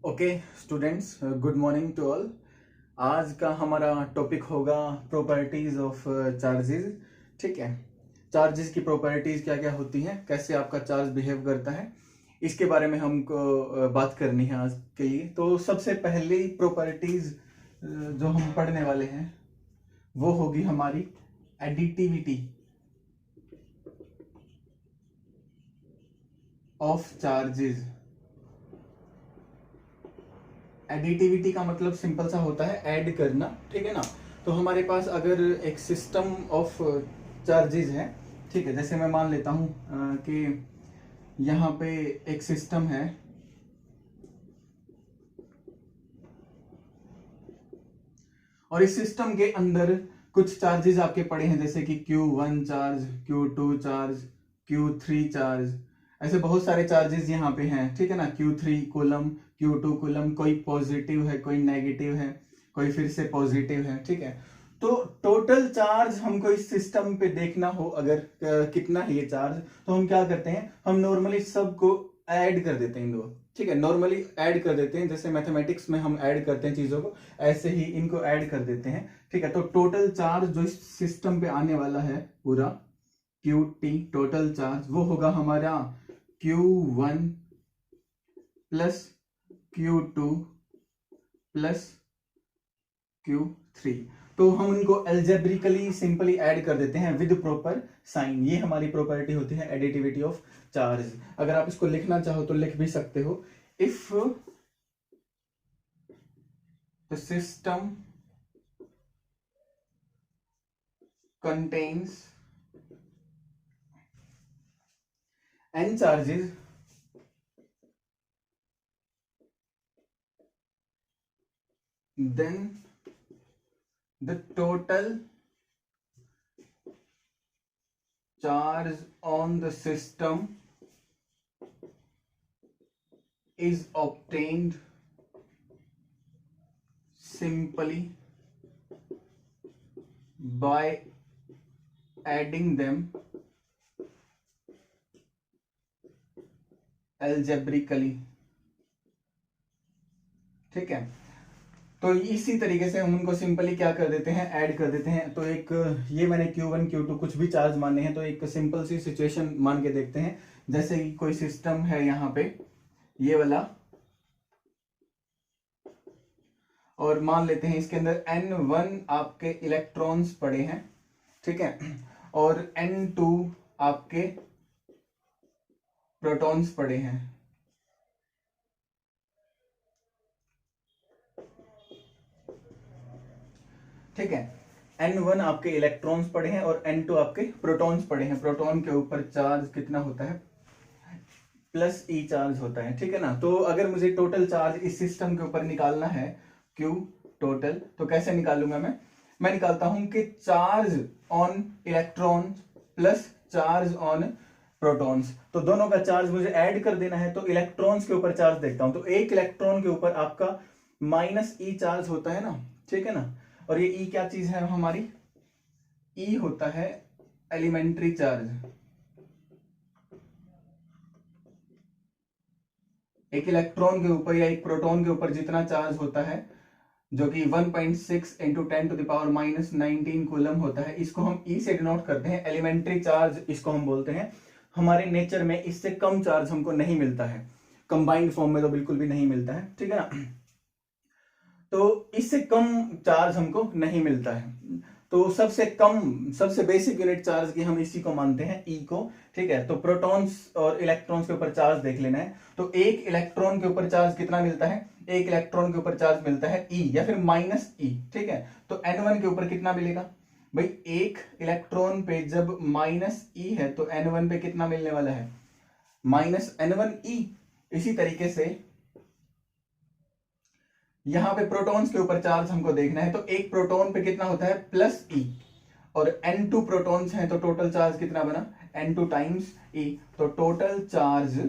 Okay students, good morning to all. आज का हमारा टॉपिक होगा प्रॉपर्टीज ऑफ चार्जेस। ठीक है, चार्जेस की प्रॉपर्टीज क्या क्या होती हैं, कैसे आपका चार्ज बिहेव करता है, इसके बारे में हमको बात करनी है आज के लिए। तो सबसे पहली प्रॉपर्टीज जो हम पढ़ने वाले हैं वो होगी हमारी एडिटिविटी ऑफ चार्जेस। एडिटिविटी का मतलब सिंपल सा होता है ऐड करना, ठीक है ना। तो हमारे पास अगर एक सिस्टम ऑफ चार्जेस है, ठीक है, जैसे मैं मान लेता हूं कि यहाँ पे एक सिस्टम है और इस सिस्टम के अंदर कुछ चार्जेस आपके पड़े हैं, जैसे कि Q1 charge, Q2 charge, Q3 charge, ऐसे बहुत सारे चार्जेस यहाँ पे हैं, ठीक है ना। Q3 कूलम, Q2 कूलम, कोई पॉजिटिव है, कोई नेगेटिव है, कोई फिर से पॉजिटिव है, ठीक है। तो टोटल चार्ज हमको इस सिस्टम पे देखना हो अगर कितना है ये चार्ज, तो हम क्या करते हैं, हम नॉर्मली सबको ऐड कर देते हैं इन दो, ठीक है, नॉर्मली ऐड कर देते हैं, जैसे मैथमेटिक्स में हम ऐड करते हैं चीजों को, ऐसे ही इनको ऐड कर देते हैं, ठीक है। तो टोटल चार्ज जो इस सिस्टम पे आने वाला है पूरा QT टोटल चार्ज, वो होगा हमारा Q1 plus Q2 plus Q3। तो हम इनको एल्जेब्रिकली सिंपली ऐड कर देते हैं विद प्रॉपर साइन। ये हमारी प्रॉपर्टी होती है एडिटिविटी ऑफ चार्ज। अगर आप इसको लिखना चाहो तो लिख भी सकते हो, if the system contains n charges, then the total charge on the system is obtained simply by adding them algebraically, ठीक है। तो इसी तरीके से हम उनको सिंपली क्या कर देते हैं, ऐड कर देते हैं। तो एक ये मैंने Q1 Q2 कुछ भी चार्ज मानने हैं, तो एक सिंपल सी सिचुएशन मान के देखते हैं। जैसे कि कोई सिस्टम है यहाँ पे ये वाला, और मान लेते हैं इसके अंदर N1 आपके इलेक्ट्रॉन्स पड़े हैं, ठीक है, और N2 आपके प्रोटॉन्स पड़े हैं, ठीक है। N1 आपके इलेक्ट्रॉन्स पड़े हैं और N2 आपके प्रोटॉन्स पड़े हैं। प्रोटॉन के ऊपर चार्ज कितना होता है, प्लस E चार्ज होता है, ठीक है ना। तो अगर मुझे टोटल चार्ज इस सिस्टम के ऊपर निकालना है Q टोटल, तो कैसे निकालूंगा मैं निकालता हूं कि charge on electron plus charge on protons, तो दोनों का चार्ज मुझे ऐड कर देना है। तो इलेक्ट्रॉन्स के ऊपर चार्ज देखता हूं, तो एक इलेक्ट्रॉन के ऊपर आपका माइनस E चार्ज होता है ना, ठीक है ना। और ये E क्या चीज है हमारी, E होता है एलिमेंट्री चार्ज। एक इलेक्ट्रॉन के ऊपर या एक प्रोटॉन के ऊपर जितना चार्ज होता है, जो कि 1.6 इंटू 10⁻⁻19 कूलम होता है, इसको हम E से डिनोट करते हैं, एलिमेंट्री चार्ज इसको हम बोलते हैं। हमारे नेचर में इससे कम चार्ज हमको नहीं मिलता है, कंबाइंड फॉर्म में तो बिल्कुल भी नहीं मिलता है, ठीक है ना। तो इससे कम चार्ज हमको नहीं मिलता है। तो सबसे कम, सबसे बेसिक यूनिट चार्ज की हम इसी को मानते हैं, E को, ठीक है। तो प्रोटॉन्स और इलेक्ट्रॉन्स के ऊपर चार्ज देख लेना है। तो एक इलेक्ट्रॉन के ऊपर चार्ज कितना मिलता है, एक इलेक्ट्रॉन के ऊपर चार्ज मिलता है E या फिर माइनस E, ठीक है। तो N1 के ऊपर कितना मिलेगा भाई, एक इलेक्ट्रॉन पे जब माइनस E है तो N1 पे कितना मिलने वाला है, माइनस N1E। इसी तरीके से यहां पे प्रोटॉन्स के ऊपर चार्ज हमको देखना है, तो एक प्रोटॉन पे कितना होता है, प्लस E, और N2 प्रोटॉन्स हैं, तो टोटल चार्ज कितना बना, N2 टाइम्स E। तो total charge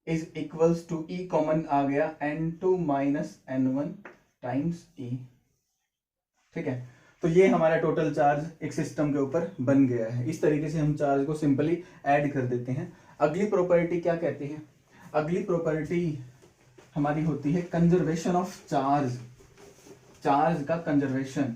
is equals to E common आ गया, N2 minus N1 times E, ठीक है। तो ये हमारा टोटल चार्ज एक सिस्टम के ऊपर बन गया है। इस तरीके से हम चार्ज को सिंपली ऐड कर देते हैं। अगली प्रॉपर्टी क्या कहती है, अगली प्रॉपर्टी हमारी होती है कंजर्वेशन ऑफ चार्ज, चार्ज का कंजर्वेशन।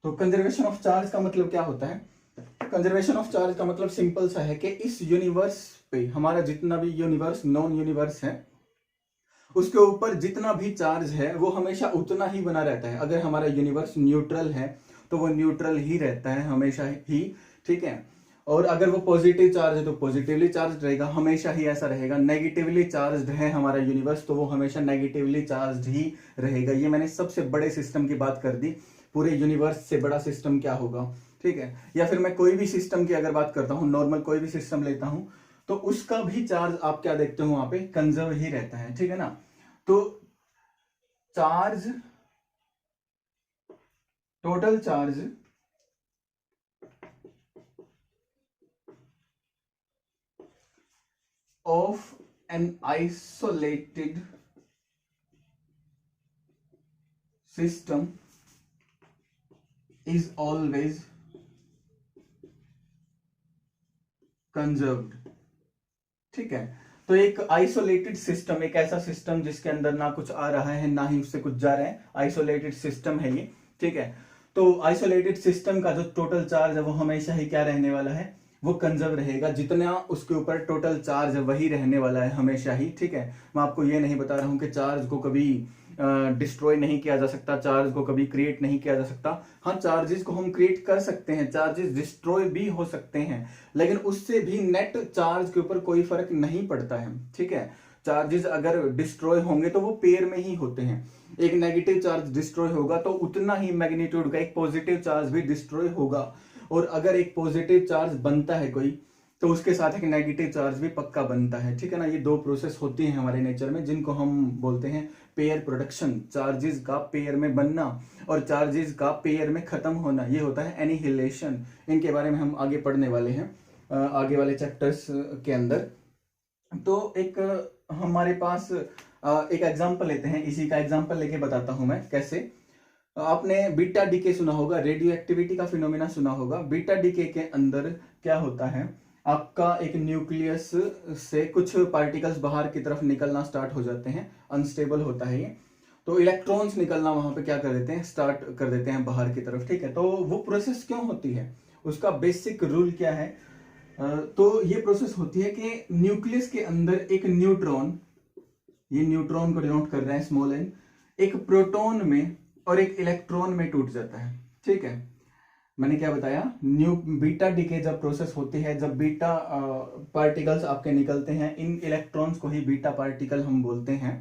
तो कंजर्वेशन ऑफ चार्ज का मतलब क्या होता है? कंजर्वेशन ऑफ चार्ज का मतलब सिंपल सा है कि इस यूनिवर्स पे, हमारा जितना भी यूनिवर्स, नॉन यूनिवर्स है, उसके ऊपर जितना भी चार्ज है वो हमेशा उतना ही बना रहता है। अगर हमारा यूनिवर्स न्यूट्रल है तो वो न्यूट्रल ही रहता है हमेशा ही, ठीक है। और अगर वो पॉजिटिव चार्ज है तो पॉजिटिवली चार्ज रहेगा, हमेशा ही ऐसा रहेगा। नेगेटिवली चार्ज है हमारा यूनिवर्स तो वो हमेशा नेगेटिवली चार्ज ही रहेगा। ये मैंने सबसे बड़े सिस्टम की बात कर दी। पूरे यूनिवर्स से बड़ा सिस्टम क्या होगा, ठीक है। या फिर मैं कोई भी सिस्टम की अगर बात करता हूं, नॉर्मल कोई भी सिस्टम लेता हूं, तो उसका भी चार्ज आप क्या देखते हो वहां पे, कंजर्व ही रहता है, ठीक है ना। तो charge, total charge of an isolated system is always conserved, ठीक है। तो एक आइसोलेटेड सिस्टम, एक ऐसा सिस्टम जिसके अंदर ना कुछ आ रहा है ना ही उससे कुछ जा रहा है, आइसोलेटेड सिस्टम है ये, ठीक है। तो आइसोलेटेड सिस्टम का जो टोटल चार्ज है वो हमेशा ही क्या रहने वाला है, वो कंजर्व रहेगा। जितना उसके ऊपर टोटल चार्ज है वही रहने वाला है हमेशा ही, ठीक है। मैं आपको ये नहीं बता रहा हूं कि चार्ज को कभी डिस्ट्रॉय नहीं किया जा सकता, चार्ज को कभी क्रिएट नहीं किया जा सकता। हाँ, चार्जेस को हम क्रिएट कर सकते हैं, चार्जेस डिस्ट्रॉय भी हो सकते हैं, लेकिन उससे भी नेट चार्ज के ऊपर कोई फर्क नहीं पड़ता है, ठीक है। चार्जेस अगर डिस्ट्रॉय होंगे तो वो पेयर में ही होते हैं। एक नेगेटिव चार्ज डिस्ट्रॉय होगा तो उतना ही मैग्नीट्यूड का एक पॉजिटिव चार्ज भी डिस्ट्रॉय होगा। और अगर एक पॉजिटिव चार्ज बनता है कोई, तो उसके साथ एक नेगेटिव चार्ज भी पक्का बनता है, ठीक है ना। ये दो प्रोसेस होती हैं हमारे नेचर में, जिनको हम बोलते हैं पेयर प्रोडक्शन। चार्जेस का पेयर में बनना और चार्जेस का पेयर में खत्म होना, ये होता है एनिहिलेशन। इनके बारे में हम आगे पढ़ने वाले हैं आगे वाले चैप्टर्स के अंदर। तो एक हमारे पास एक एग्जांपल लेते हैं, इसी का एग्जांपल लेके बताता हूं मैं कैसे। आपने बीटा डीके सुना होगा, रेडियो एक्टिविटी का फिनोमिना सुना होगा। बीटा डीके के अंदर क्या होता है, आपका एक न्यूक्लियस से कुछ पार्टिकल्स बाहर की तरफ निकलना स्टार्ट हो जाते हैं, अनस्टेबल होता है ये। तो इलेक्ट्रॉन्स निकलना वहां पे क्या कर देते हैं, स्टार्ट कर देते हैं बाहर की तरफ, ठीक है। तो वो प्रोसेस क्यों होती है, उसका बेसिक रूल क्या है? तो ये प्रोसेस होती है कि न्यूक्लियस के अंदर एक न्यूट्रॉन, ये न्यूट्रॉन को डिनोट कर रहे हैं स्मॉल एन, एक प्रोटॉन में और एक इलेक्ट्रॉन में टूट जाता है, ठीक है। मैंने क्या बताया, बीटा डीके जब प्रोसेस होती है, जब बीटा पार्टिकल्स आपके निकलते हैं, इन इलेक्ट्रॉन्स को ही बीटा पार्टिकल हम बोलते हैं।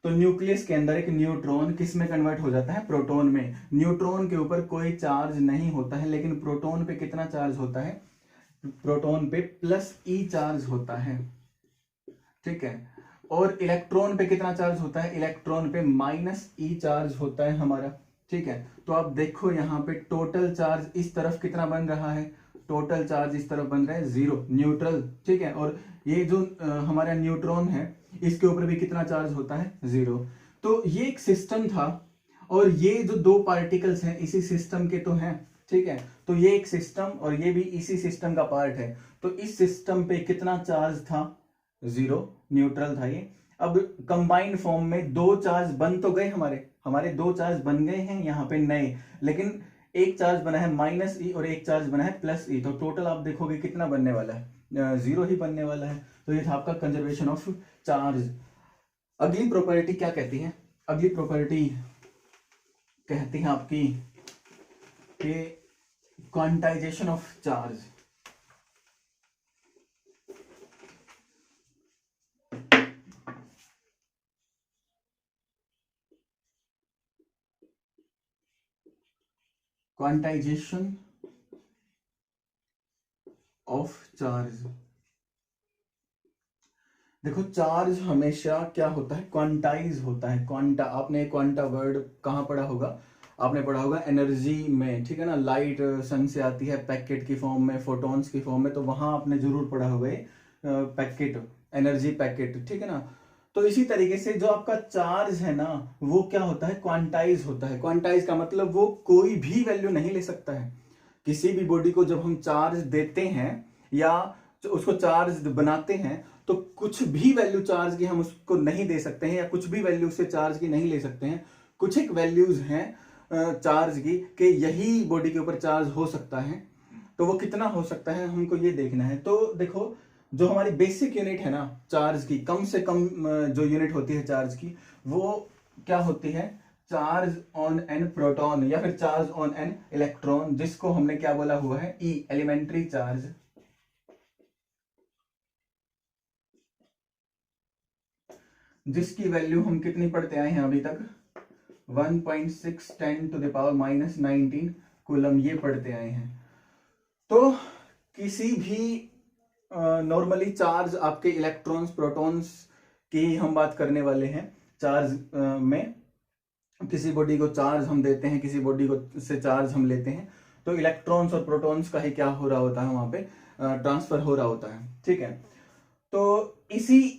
तो न्यूक्लियस के अंदर एक न्यूट्रॉन किस में कन्वर्ट हो जाता है, प्रोटॉन में। न्यूट्रॉन के ऊपर कोई चार्ज नहीं होता है, लेकिन प्रोटॉन पे कितना चार्ज होता है, प्रोटॉन पे प्लस ई चार्ज होता है, ठीक है। और इलेक्ट्रॉन पे कितना चार्ज होता है, इलेक्ट्रॉन पे माइनस ई चार्ज होता है हमारा, ठीक है। तो आप देखो यहाँ पे टोटल चार्ज इस तरफ कितना बन रहा है, टोटल चार्ज इस तरफ बन रहा है 0, न्यूट्रल, ठीक है। और ये जो हमारा न्यूट्रॉन है, इसके ऊपर भी कितना चार्ज होता है, 0। तो ये एक सिस्टम था, और ये जो दो पार्टिकल्स हैं इसी सिस्टम के तो हैं, ठीक है। तो ये एक सिस्टम और ये भी इसी सिस्टम का पार्ट है। तो इस सिस्टम पे कितना चार्ज था, 0, न्यूट्रल था ये। अब कंबाइंड फॉर्म में दो चार्ज बन तो गए, हमारे दो चार्ज बन गए हैं यहाँ पे नए, लेकिन एक चार्ज बना है माइनस ई और एक चार्ज बना है प्लस ई। तो टोटल आप देखोगे कितना बनने वाला है, 0 ही बनने वाला है। तो ये था आपका कंजर्वेशन ऑफ चार्ज। अगली प्रॉपर्टी क्या कहती है, अगली प्रॉपर्टी कहती है आपकी कि quantization of charge. Quantization of charge. देखो, चार्ज हमेशा क्या होता है, क्वांटाइज होता है। क्वांटा, आपने क्वांटा वर्ड कहाँ पढ़ा होगा, आपने पढ़ा होगा एनर्जी में, ठीक है ना। लाइट सन से आती है पैकेट की फॉर्म में, फोटॉन्स की फॉर्म में, तो वहां आपने जरूर पढ़ा होगा पैकेट, एनर्जी पैकेट, ठीक है ना। तो इसी तरीके से जो आपका चार्ज है ना वो क्या होता है, क्वांटाइज होता है। क्वांटाइज का मतलब वो कोई भी वैल्यू नहीं ले सकता है। किसी भी बॉडी को जब हम चार्ज देते हैं या उसको चार्ज बनाते हैं तो कुछ भी वैल्यू चार्ज की हम उसको नहीं दे सकते हैं, या कुछ भी वैल्यू उससे चार्ज की नहीं ले सकते हैं। कुछ एक वैल्यूज हैं चार्ज की कि यही बॉडी के ऊपर चार्ज हो सकता है, तो वो कितना हो सकता है हमको ये देखना है। तो देखो जो हमारी बेसिक यूनिट है ना चार्ज की, कम से कम जो यूनिट होती है चार्ज की, वो क्या होती है, चार्ज ऑन एन प्रोटॉन या फिर चार्ज ऑन एन इलेक्ट्रॉन, जिसको हमने क्या बोला हुआ है, ई, एलिमेंट्री चार्ज। जिसकी वैल्यू हम कितनी पढ़ते आए हैं अभी तक, 1.6 10 टू द पावर -19 कूलम, ये पढ़ते आए हैं। तो किसी भी नॉर्मली चार्ज आपके इलेक्ट्रॉन्स प्रोटॉन्स की हम बात करने वाले हैं। चार्ज में किसी बॉडी को चार्ज हम देते हैं, किसी बॉडी को से चार्ज हम लेते हैं, तो इलेक्ट्रॉन्स और प्रोटॉन्स का ही क्या हो रहा होता है, वहां पे ट्रांसफर हो रहा होता है। ठीक है, तो इसी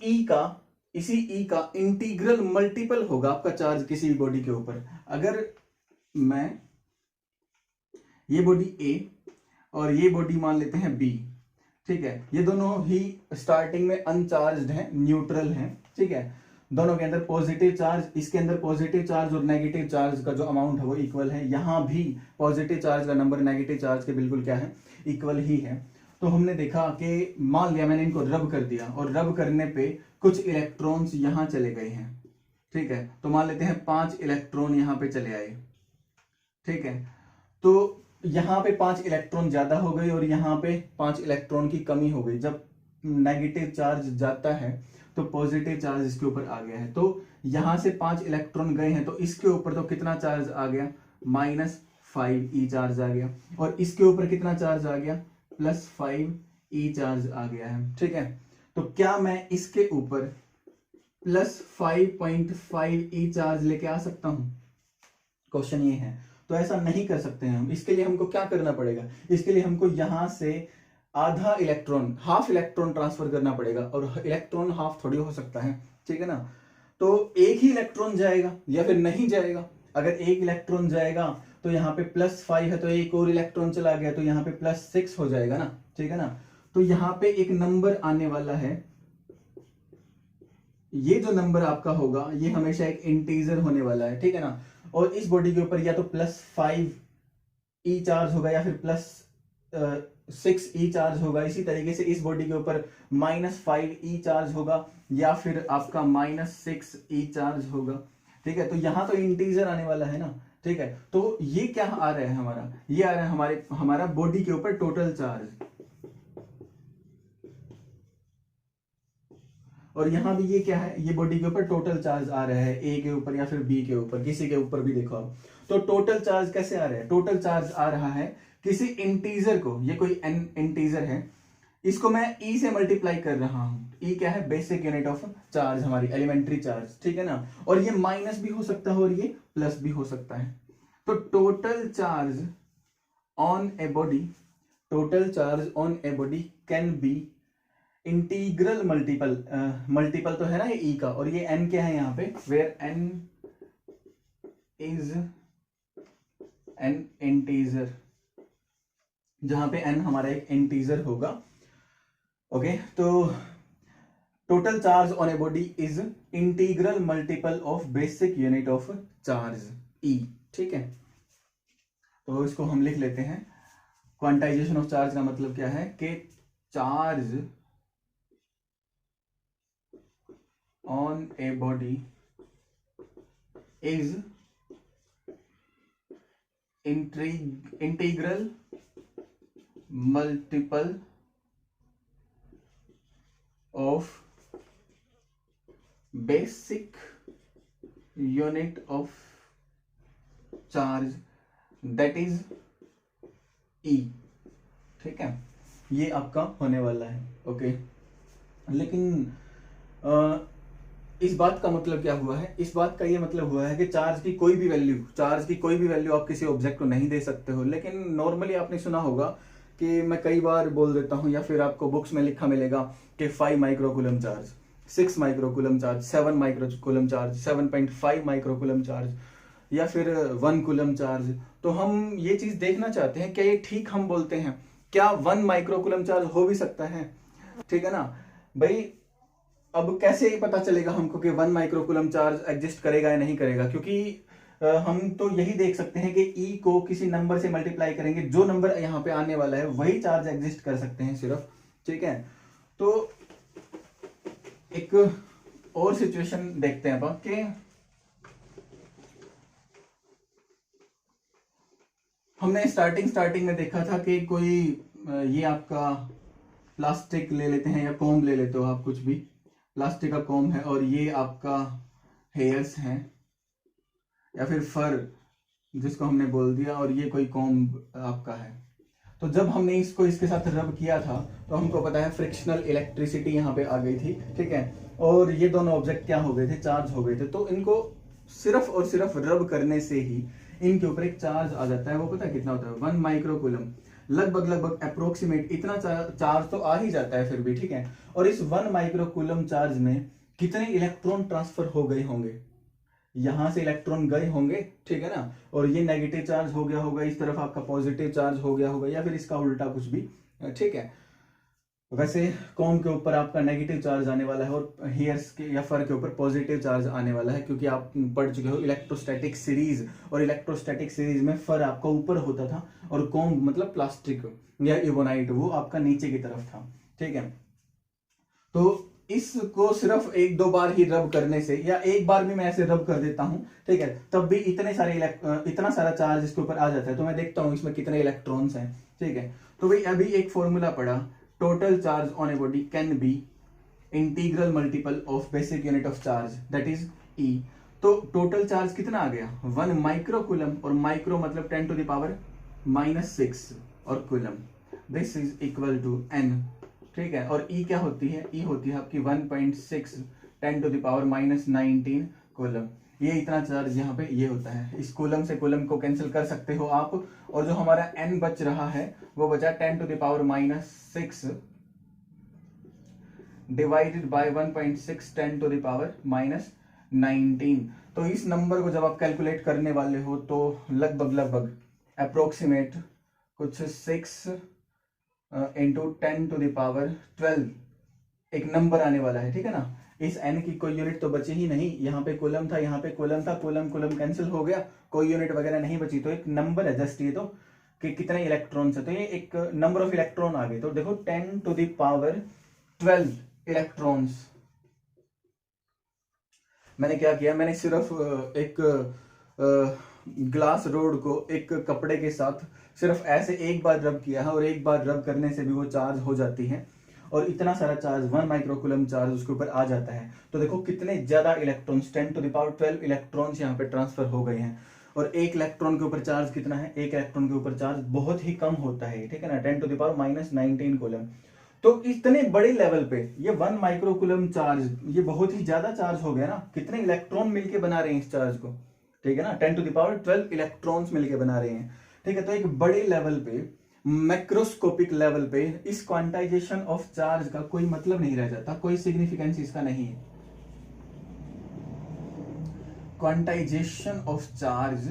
ई का इंटीग्रल मल्टीपल होगा आपका चार्ज किसी भी बॉडी के ऊपर। अगर मैं ये बॉडी ए और ये बॉडी मान लेते हैं बी, ठीक है, ये दोनों ही स्टार्टिंग में अनचार्ज्ड हैं, न्यूट्रल हैं। ठीक है, दोनों के अंदर पॉजिटिव चार्ज, इसके अंदर पॉजिटिव चार्ज और नेगेटिव चार्ज का जो अमाउंट है वो इक्वल है। यहां भी पॉजिटिव चार्ज का नंबर नेगेटिव चार्ज के बिल्कुल क्या है, इक्वल ही है। तो हमने देखा कि मान लिया मैंने इनको रब कर दिया और रब करने पे कुछ इलेक्ट्रॉन्स यहां चले गए हैं। ठीक है, तो मान लेते हैं 5 इलेक्ट्रॉन यहां पे चले आए। ठीक है, तो यहां पे 5 इलेक्ट्रॉन ज्यादा हो गई और यहां पे 5 इलेक्ट्रॉन की कमी हो गई। जब नेगेटिव चार्ज जाता है तो पॉजिटिव चार्ज इसके ऊपर आ गया है, तो यहां से 5 इलेक्ट्रॉन गए हैं, तो इसके ऊपर तो कितना चार्ज आ गया, -5 ई चार्ज आ गया, और इसके ऊपर कितना चार्ज आ गया, +5 ई चार्ज आ गया है। ठीक है, तो क्या मैं इसके ऊपर +5.5 ई चार्ज लेके आ सकता हूं, क्वेश्चन ये है। तो ऐसा नहीं कर सकते हैं हम। इसके लिए हमको क्या करना पड़ेगा, इसके लिए हमको यहां से आधा इलेक्ट्रॉन, हाफ इलेक्ट्रॉन ट्रांसफर करना पड़ेगा, और इलेक्ट्रॉन हाफ थोड़ी हो सकता है। ठीक है ना, तो एक ही इलेक्ट्रॉन जाएगा या फिर नहीं जाएगा। अगर एक इलेक्ट्रॉन जाएगा तो यहाँ पे +5 है, तो एक और इलेक्ट्रॉन चला गया तो यहाँ पे +6 हो जाएगा ना। ठीक है ना, तो यहाँ पे एक नंबर आने वाला है, ये जो नंबर आपका होगा ये हमेशा एक इंटीजर होने वाला है। ठीक है ना, और इस बॉडी के ऊपर या तो +5 ई चार्ज होगा या फिर +6 ई चार्ज होगा। इसी तरीके से इस बॉडी के ऊपर -5 ई चार्ज होगा या फिर आपका -6 ई चार्ज होगा। ठीक है, तो यहां तो इंटीजर आने वाला है ना। ठीक है, तो ये क्या आ रहा है हमारा, ये आ रहा है हमारा बॉडी के ऊपर टोटल चार्ज, और यहां भी ये क्या है, ये बॉडी के ऊपर टोटल चार्ज आ रहा है, ए के ऊपर या फिर बी के ऊपर, किसी के ऊपर भी देखो आप। तो टोटल चार्ज कैसे आ रहा है, टोटल चार्ज आ रहा है किसी इंटीजर को, ये कोई एन इंटीजर है, इसको मैं ई से मल्टीप्लाई कर रहा हूं। ई क्या है, बेसिक यूनिट ऑफ चार्ज, हमारी एलिमेंट्री चार्ज। ठीक है ना, और ये माइनस भी हो सकता है और ये प्लस भी हो सकता है। तो total charge on a body, total charge on a body can be integral multiple, multiple तो है ना ये ई का, और ये एन क्या है यहाँ पे, where n is n integer, जहां पे एन हमारा एक इंटीजर होगा। ओके, तो total charge on a body is integral multiple of basic unit of charge e. ठीक है, तो इसको हम लिख लेते हैं। क्वांटाइजेशन ऑफ चार्ज का मतलब क्या है कि charge on a body is integral multiple of basic unit of charge that is E। ठीक है, ये आपका होने वाला है। ओके, लेकिन इस बात का मतलब क्या हुआ है, इस बात का ये मतलब हुआ है कि चार्ज की कोई भी वैल्यू आप किसी ऑब्जेक्ट को नहीं दे सकते हो। लेकिन नॉर्मली आपने सुना होगा कि मैं कई बार बोल देता हूं या फिर आपको बुक्स में लिखा मिलेगा कि 5 microcoulomb charge, 6 microcoulomb charge, 7 microcoulomb charge, 7.5 microcoulomb charge या फिर 1 कूलम चार्ज। तो हम ये चीज देखना चाहते हैं क्या ये ठीक हम बोलते हैं, क्या 1 माइक्रोकूलम चार्ज हो भी सकता है, ठीक है ना भाई। अब कैसे पता चलेगा हमको कि 1 माइक्रोकूलम चार्ज एग्जिस्ट करेगा या नहीं करेगा, क्योंकि हम तो यही देख सकते हैं कि ई को किसी नंबर से मल्टीप्लाई करेंगे, जो नंबर यहाँ पे आने वाला है वही चार्ज एग्जिस्ट कर सकते हैं सिर्फ, ठीक है। तो एक और सिचुएशन देखते हैं अपन कि हमने स्टार्टिंग में देखा था कि कोई ये आपका प्लास्टिक ले लेते हैं या कॉम्ब ले लेते हो आप, कुछ भी प्लास्टिक का कॉम्ब है और ये आपका हेयर्स हैं या फिर फर जिसको हमने बोल दिया, और ये कोई कॉम्ब आपका है। तो जब हमने इसको इसके साथ रब किया था तो हमको पता है फ्रिक्शनल इलेक्ट्रिसिटी यहाँ पे आ गई थी, ठीक है। और ये दोनों ऑब्जेक्ट क्या हो गए थे, चार्ज हो गए थे। तो इनको सिर्फ और सिर्फ रब करने से ही इनके ऊपर एक चार्ज आ जाता है। वो पता है कितना होता है, 1 माइक्रोकूलम, लगभग अप्रोक्सीमेट इतना चार्ज तो आ ही जाता है फिर भी, ठीक है। और इस 1 माइक्रोकूलम चार्ज में कितने इलेक्ट्रॉन ट्रांसफर हो गए होंगे, यहां से इलेक्ट्रॉन गए होंगे, ठीक है ना। और ये नेगेटिव चार्ज हो गया होगा, इस तरफ आपका पॉजिटिव चार्ज हो गया होगा, या फिर इसका उल्टा कुछ भी, ठीक है। वैसे कॉम्ब के ऊपर आपका नेगेटिव चार्ज आने वाला है और हेयर्स के या फर के ऊपर पॉजिटिव चार्ज आने वाला है, क्योंकि आप पढ़ चुके हो इलेक्ट्रोस्टैटिक सीरीज, और इलेक्ट्रोस्टैटिक सीरीज में फर आपका ऊपर होता था और कॉम्ब मतलब प्लास्टिक या इबोनाइट वो आपका नीचे की तरफ था, ठीक है। तो इसको सिर्फ 1-2 बार ही रब करने से, या एक बार भी मैं ऐसे रब कर देता हूं, ठीक है, तब भी इतना सारा चार्ज इसके ऊपर आ जाता है। तो मैं देखता हूं इसमें कितने इलेक्ट्रॉन्स हैं, ठीक है। तो भाई अभी एक फॉर्मूला पढ़ा, total charge on a body can be integral multiple of basic unit of charge that is e. तो टोटल चार्ज कितना आ गया, 1 माइक्रोकूलम, और माइक्रो मतलब 10⁻⁻⁻⁶ और coulomb, this is equal to n, ठीक है। और ई क्या होती है, ई होती है आपकी 1.6 10⁻⁻19 कूलम। ये इतना चार्ज यहाँ पे ये होता है। इस कूलम से कूलम को कैंसिल कर सकते हो आप, और जो हमारा n बच रहा है वो बचा 10⁻⁻6 डिवाइडेड बाय 1.6 10⁻⁻19। तो इस नंबर को जब आप कैलकुलेट करने वाले हो तो लगभग अप्रोक्सीमेट कुछ 6 इंटू 10⁻12 एक नंबर आने वाला है, ठीक है ना। इस n की कोई यूनिट तो बची ही नहीं, यहाँ पे कूलम था, यहाँ पे कूलम था, कूलम कैंसिल हो गया, कोई यूनिट वगैरह नहीं बची। तो एक नंबर है जस्ट ये, तो कि कितने इलेक्ट्रॉन्स है, तो ये एक नंबर ऑफ इलेक्ट्रॉन आ गए। तो देखो 10⁻12 इलेक्ट्रॉन्स। मैंने क्या किया, मैंने सिर्फ एक ग्लास रोड को एक कपड़े के साथ सिर्फ ऐसे एक बार रब किया है, और एक बार रब करने से भी वो चार्ज हो जाती है, और इतना सारा चार्ज 1 माइक्रोकूलम चार्ज उसके ऊपर आ जाता है। तो देखो कितने ज्यादा इलेक्ट्रॉन्स, 10⁻12 इलेक्ट्रॉन्स यहाँ पे ट्रांसफर हो गए हैं। और एक इलेक्ट्रॉन के ऊपर चार्ज कितना है, एक इलेक्ट्रॉन के ऊपर चार्ज बहुत ही कम होता है, ठीक है ना, 10⁻⁻19 कूलम। तो इतने बड़े लेवल पे ये 1 माइक्रोकूलम चार्ज, ये बहुत ही ज्यादा चार्ज हो गया ना। कितने इलेक्ट्रॉन मिलके बना रहे हैं इस चार्ज को, ठीक है ना, 10⁻12 इलेक्ट्रॉन्स मिलके बना रहे हैं, ठीक है। तो एक बड़े लेवल पे, मैक्रोस्कोपिक लेवल पे इस क्वांटाइजेशन ऑफ चार्ज का कोई मतलब नहीं रह जाता, कोई सिग्निफिकेंस इसका नहीं है। Quantisation of charge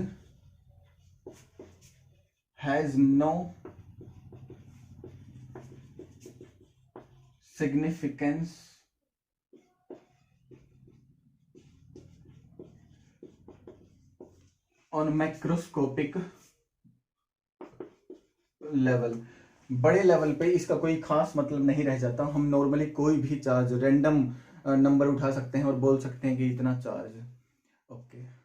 has no significance on macroscopic level. बड़े लेवल पे इसका कोई खास मतलब नहीं रह जाता। हम नॉर्मली कोई भी चार्ज रैंडम नंबर उठा सकते हैं और बोल सकते हैं कि इतना चार्ज, ओके।